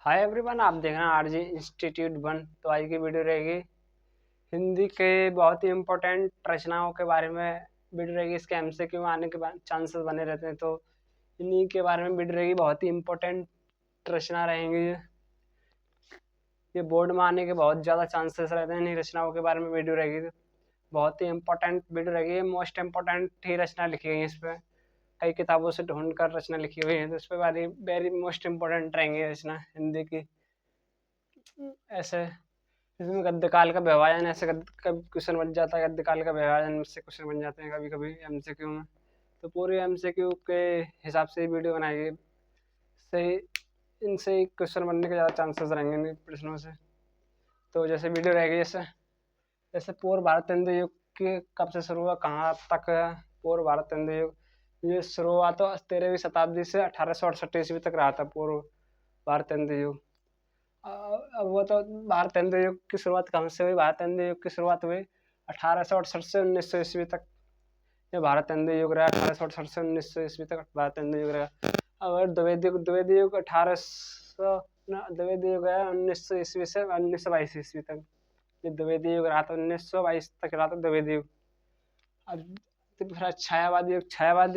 Hi everyone, आप देख रहे हैं आरजी इंस्टीट्यूट वन। तो आज की वीडियो रहेगी हिंदी के बहुत ही इम्पोर्टेंट रचनाओं के बारे में। वीडियो रहेगी, इसके एमसीक्यू आने के चांसेस बने रहते हैं, तो इन्हीं के बारे में वीडियो रहेगी। बहुत ही इम्पोर्टेंट रचना रहेंगी ये बोर्ड में आने के बहुत ज़्यादा चांसेस रहते हैं। इन्हीं रचनाओं के बारे में वीडियो रहेगी, बहुत ही इंपॉर्टेंट वीडियो रहेगी। मोस्ट इम्पोर्टेंट ही रचना लिखी गई है इस पर, कई किताबों से ढूंढ कर रचना लिखी हुई है, तो इस पर वेरी वेरी मोस्ट इम्पोर्टेंट रहेंगी रचना हिंदी की। ऐसे इसमें गद्यकाल का विभाजन, ऐसे कभी क्वेश्चन बन जाता है, गद्यकाल का विभाजन से क्वेश्चन बन जाते हैं कभी कभी एमसीक्यू में। तो पूरे एमसीक्यू के हिसाब से ही वीडियो बनाएगी, सही इनसे ही क्वेश्चन बनने के ज़्यादा चांसेस रहेंगे इन प्रश्नों से। तो जैसे वीडियो रहेगी, जैसे जैसे पूर्व भारत हिंदू युग के कब से शुरू हुआ, कहाँ तक है पूर्व भारत हिंदू युग। ये शुरुआत तो 13वीं शताब्दी से 1868 ईस्वी तक रहा था पूर्व भारत हिंदू युग। अब वो तो भारत हिंदू युग की शुरुआत कहाँ से हुई? भारत हिंदू युग की शुरुआत हुई 1868 से 1900 ईस्वी तक। ये भारत हिंदू युग रहा 1868 से 1900 ईस्वी तक भारत हिंदू युग रहा। अगर द्विवेदी युग 1800 द्विवेदी युग है 1900 ईस्वी से 1922 ईस्वी तक। ये द्विवेदी युग रहा था, 1922 तक रहा था द्विवेदी युग। अब फिर छायावादी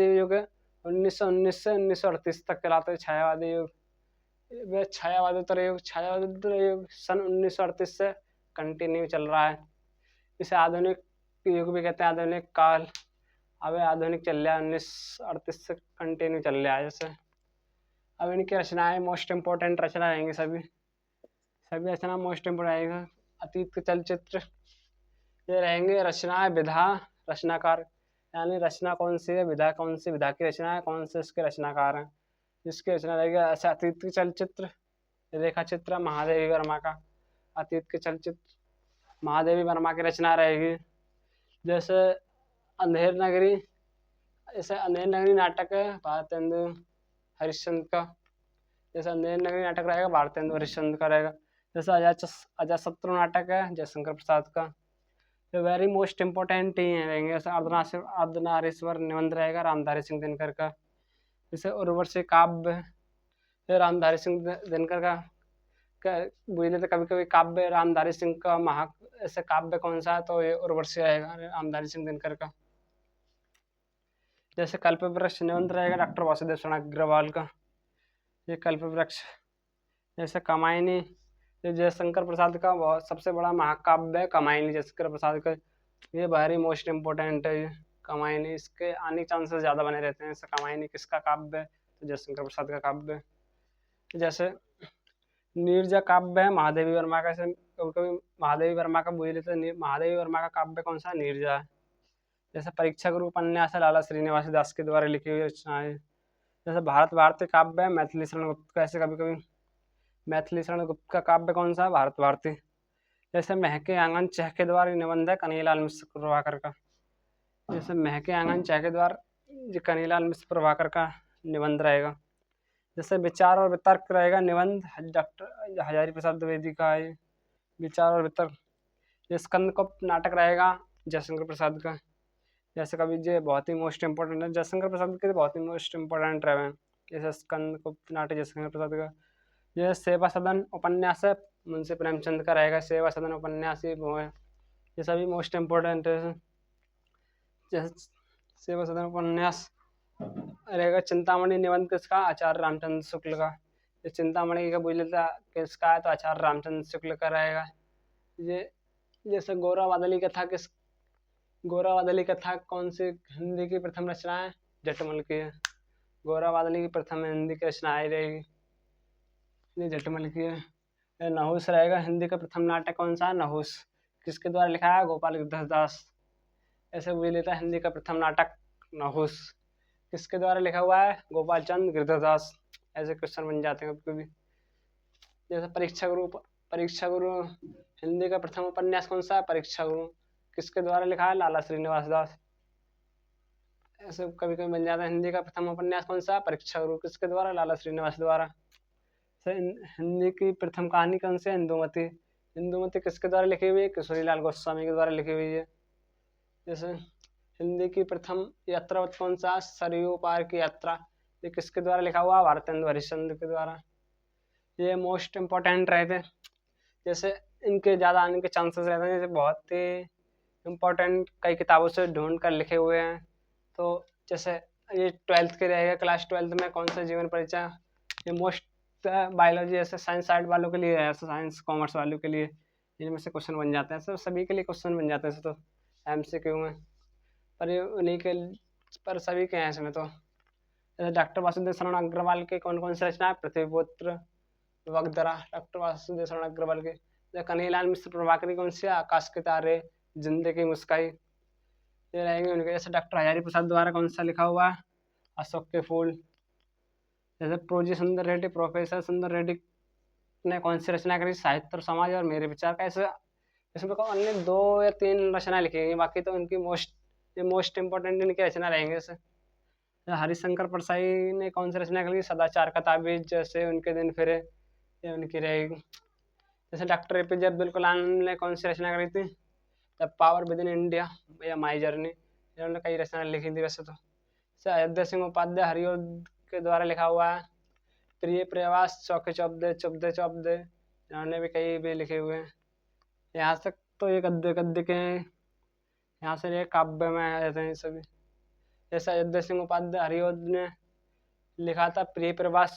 युग 1919 से 1938 तक चलाते हैं छायावादी युग। वह छायावादी युग सन 1938 से कंटिन्यू चल रहा है। इसे आधुनिक युग भी कहते हैं, आधुनिक काल। अब आधुनिक चल रहा है, 1938 से कंटिन्यू चल रहा है जैसे। अब इनकी रचनाएं मोस्ट इम्पोर्टेंट रचना रहेंगी, सभी रचना मोस्ट इम्पोर्टेंट रहेगा। अतीत के चलचित्र ये रहेंगे। रचनाएं, विधा, रचनाकार, यानी रचना कौन सी है, विधा कौन सी, विधा की रचना है, कौन से इसके रचनाकार हैं, जिसकी रचना रहेगी। ऐसे अतीत के चलचित्र रेखा चित्र महादेवी वर्मा का। अतीत के चलचित्र महादेवी वर्मा की रचना रहेगी। जैसे अंधेर नगरी, जैसे अंधेर नगरी नाटक है भारतेंदु हरिश्चंद्र का। जैसे अंधेर नगरी नाटक रहेगा भारतेंदु हरिश्चंद्र का रहेगा। जैसे अजातशत्रु नाटक है जयशंकर प्रसाद का। तो वेरी मोस्ट इम्पोर्टेंट ही रहेंगे। जैसे अर्धनारीश्वर निबंध रहेगा रामधारी सिंह दिनकर का। जैसे उर्वशी काव्य रामधारी सिंह दिनकर का। बुझ लेते कभी कभी काव्य रामधारी सिंह का ऐसे काव्य कौन सा है, तो ये उर्वशी रहेगा रामधारी सिंह दिनकर का। जैसे कल्प वृक्ष निबंध रहेगा डॉक्टर वासुदेव शरण अग्रवाल का, ये कल्प वृक्ष। जैसे कमायनी, ये जयशंकर प्रसाद का बहुत सबसे बड़ा महाकाव्य है कमायनी जयशंकर प्रसाद का। ये वेरी मोस्ट इम्पोर्टेंट है ये कमायनी, इसके आने के चांसेस ज़्यादा बने रहते हैं। जैसे कमायनी किसका काव्य है, तो जयशंकर प्रसाद का काव्य है। जैसे नीरजा काव्य है महादेवी वर्मा का। कभी कभी महादेवी वर्मा का बुझ लेते हैं, महादेवी वर्मा का काव्य कौन सा है, नीरजा है। जैसे परीक्षा गुरु उपन्यास है लाला श्रीनिवास दास के द्वारा लिखी हुई रचना है। जैसे भारत भारती काव्य है मैथिली शरण गुप्त का। ऐसे कभी कभी मैथिली शरण गुप्त का काव्य कौन सा है, भारत भारती। जैसे महके आंगन चहके द्वार निबंध है कन्हैयालाल मिश्र प्रभाकर का। जैसे महके आंगन चहके द्वार कन्हैयालाल मिश्र प्रभाकर का निबंध रहेगा। जैसे विचार और वितर्क रहेगा निबंध डॉक्टर हजारी प्रसाद द्विवेदी का है विचार और वितर्क। ये स्कंदगुप्त नाटक रहेगा जयशंकर प्रसाद का। जैसे कभी ये बहुत ही मोस्ट इम्पोर्टेंट है, जयशंकर प्रसाद के बहुत ही मोस्ट इम्पोर्टेंट रहे। जैसे स्कंदगुप्त नाटक जयशंकर प्रसाद का। यह सेवा सदन उपन्यास है मुंशी प्रेमचंद का रहेगा, सेवा सदन उपन्यास ही वो है। ये सभी मोस्ट इम्पोर्टेंट है। जैसे सेवा सदन उपन्यास रहेगा। चिंतामणि निबंध किसका, आचार्य रामचंद्र शुक्ल का। ये चिंतामणि का बुझ लेता किसका है, तो आचार्य रामचंद्र शुक्ल का रहेगा। ये जैसे गौरा वादली कथा कौन सी हिंदी की प्रथम रचना है, जटमल की है। गौरा वादली की प्रथम हिंदी की रचना आई रहेगी, ये जटमल की है। नहुस रहेगा, हिंदी का प्रथम नाटक कौन सा है, नहुस। किसके द्वारा लिखा है, गोपाल गिरधर दास। ऐसे बुझ लेता है हिंदी का प्रथम नाटक नहुस किसके द्वारा लिखा हुआ है, गोपाल चंद गिरधर दास। ऐसे क्वेश्चन बन जाते हैं कभी कभी। जैसे परीक्षा गुरु हिंदी का प्रथम उपन्यास कौन सा है, परीक्षा गुरु। किसके द्वारा लिखा है, लाला श्रीनिवास दास। ऐसे कभी कभी बन जाता है हिंदी का प्रथम उपन्यास कौन सा है, परीक्षा गुरु। किसके द्वारा, लाला श्रीनिवास द्वारा। हिंदी की प्रथम कहानी कौन सी है, इंदुमती। इंदुमती किसके द्वारा लिखी हुई है, किशोरीलाल गोस्वामी के द्वारा लिखी हुई है। जैसे हिंदी की प्रथम यात्रा कौन सा, सरयू पार की यात्रा। ये किसके द्वारा लिखा हुआ, भारतेंदु हरिश्चंद्र के द्वारा। ये मोस्ट इम्पोर्टेंट रहते हैं। जैसे इनके ज़्यादा आने के चांसेस रहते हैं, जैसे बहुत ही इम्पोर्टेंट कई किताबों से ढूंढ कर लिखे हुए हैं। तो जैसे ये 12th के रहेगा, क्लास 12th में कौन सा जीवन परिचय, ये मोस्ट बायोलॉजी जैसे साइंस साइड वालों के लिए है, साइंस कॉमर्स वालों के लिए इनमें से क्वेश्चन बन जाते हैं, सब सभी के लिए क्वेश्चन बन जाते हैं तो MCQ में। पर ये उन्हीं के पर सभी के हैं इसमें तो। जैसे डॉक्टर वासुदेव शरण अग्रवाल के कौन कौन से रचना है, पृथ्वीपुत्र, वगदरा, डॉक्टर वासुदेव शरण अग्रवाल के। जैसे कन्हैयालाल मिश्र प्रभाकरी कौन से, आकाश के तारे, जिंदगी मुस्काई, ये रहेंगे उनके। जैसे डॉक्टर हजारी प्रसाद द्वारा कौन सा लिखा हुआ है, अशोक के फूल। जैसे प्रोजी सुंदर रेड्डी, प्रोफेसर सुंदर रेड्डी ने कौन सी रचना करी, साहित्य और समाज और मेरे विचार का। ऐसे इसमें ओनली 2 या 3 रचना लिखी गई, बाकी तो उनकी मोस्ट इंपॉर्टेंट इनकी रचना रहेंगे। जैसे हरिशंकर परसाई ने कौन सी रचना करी, सदाचार का ताबीज, जैसे उनके दिन फिरे, ये उनकी रहेगी। जैसे डॉक्टर APJ अब्दुल कलाम ने कौन सी रचना करी थी, the power with in India या माई जर्नी, इन्होंने कई रचना लिखी थी वैसे तो। जैसे अयोध्या सिंह उपाध्याय हरिओद के द्वारा लिखा हुआ है, प्रिय प्रवास, चौके चौबदे, चुपदे चौबदे, इन्होंने भी कई भी लिखे हुए हैं। यहाँ तक तो ये गद्य गद्य के हैं, यहाँ से ये काव्य में आ जाते हैं सभी। जैसे अयोध्या सिंह उपाध्याय हरिओद ने लिखा था प्रिय प्रवास,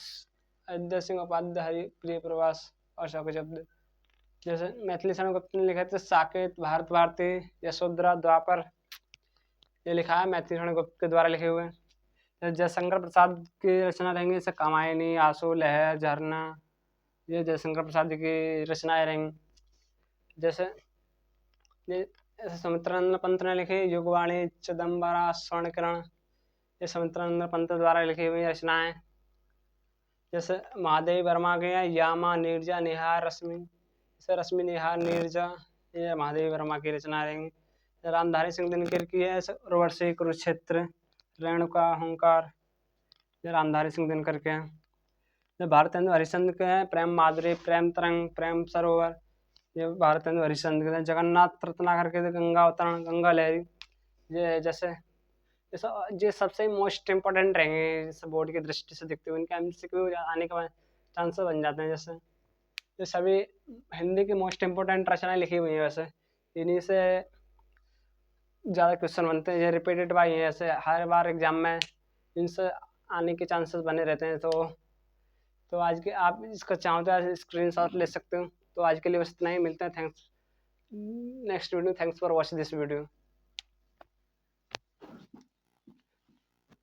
अयोध्या सिंह उपाध्याय हरि प्रिय प्रवास और चौके चौबदे। जैसे मैथिली शरण गुप्त ने लिखा था साकेत, भारत भारती, यशोधरा, द्वापर, ये लिखा है मैथिली शरण गुप्त के द्वारा लिखे हुए। जयशंकर प्रसाद की रचना रहेंगी, जैसे कामायनी, आंसू, लहर, झरना, ये जयशंकर प्रसाद की रचनाएं रहेंगी। जैसे ये सुमित्रानंद पंत ने लिखी युगवाणी, चिदम्बरा, स्वर्ण किरण, ये सुमित्रानंद पंत द्वारा लिखी हुई रचनाएं। जैसे महादेवी वर्मा के हैं यामा, नीरजा, निहार, रश्मि, जैसे रश्मि, निहार, नीरजा, ये महादेवी वर्मा की रचना रहेंगी। रामधारी सिंह दिनकर की है उर्वशी, कुरुक्षेत्र, रेणुका, हुंकार, ये रामधारी सिंह दिनकर के हैं। भारतेंदु हरिश्चंद्र के हैं प्रेम माधुरी, प्रेम तरंग, प्रेम सरोवर, ये भारतेंदु हरिश्चंद्र के हैं। जगन्नाथ रत्नाकर के थे गंगा अवतरण, गंगा लहरी, ये जैसे ये सबसे मोस्ट इम्पोर्टेंट रहेंगे, जैसे बोर्ड की दृष्टि से देखते हुए इनके MCQ आने के चांसेस बन जाते हैं। जैसे ये सभी हिंदी की मोस्ट इम्पोर्टेंट रचनाएं लिखी हुई हैं, वैसे इन्हीं से ज़्यादा क्वेश्चन बनते हैं, ये रिपीटेड बाई हैं, ऐसे हर बार एग्जाम में इनसे आने के चांसेस बने रहते हैं। तो आज के आप इसका चाहो तो आज स्क्रीनशॉट ले सकते हो। तो आज के लिए बस इतना ही, मिलते हैं। Thanks next video, thanks for watching this video.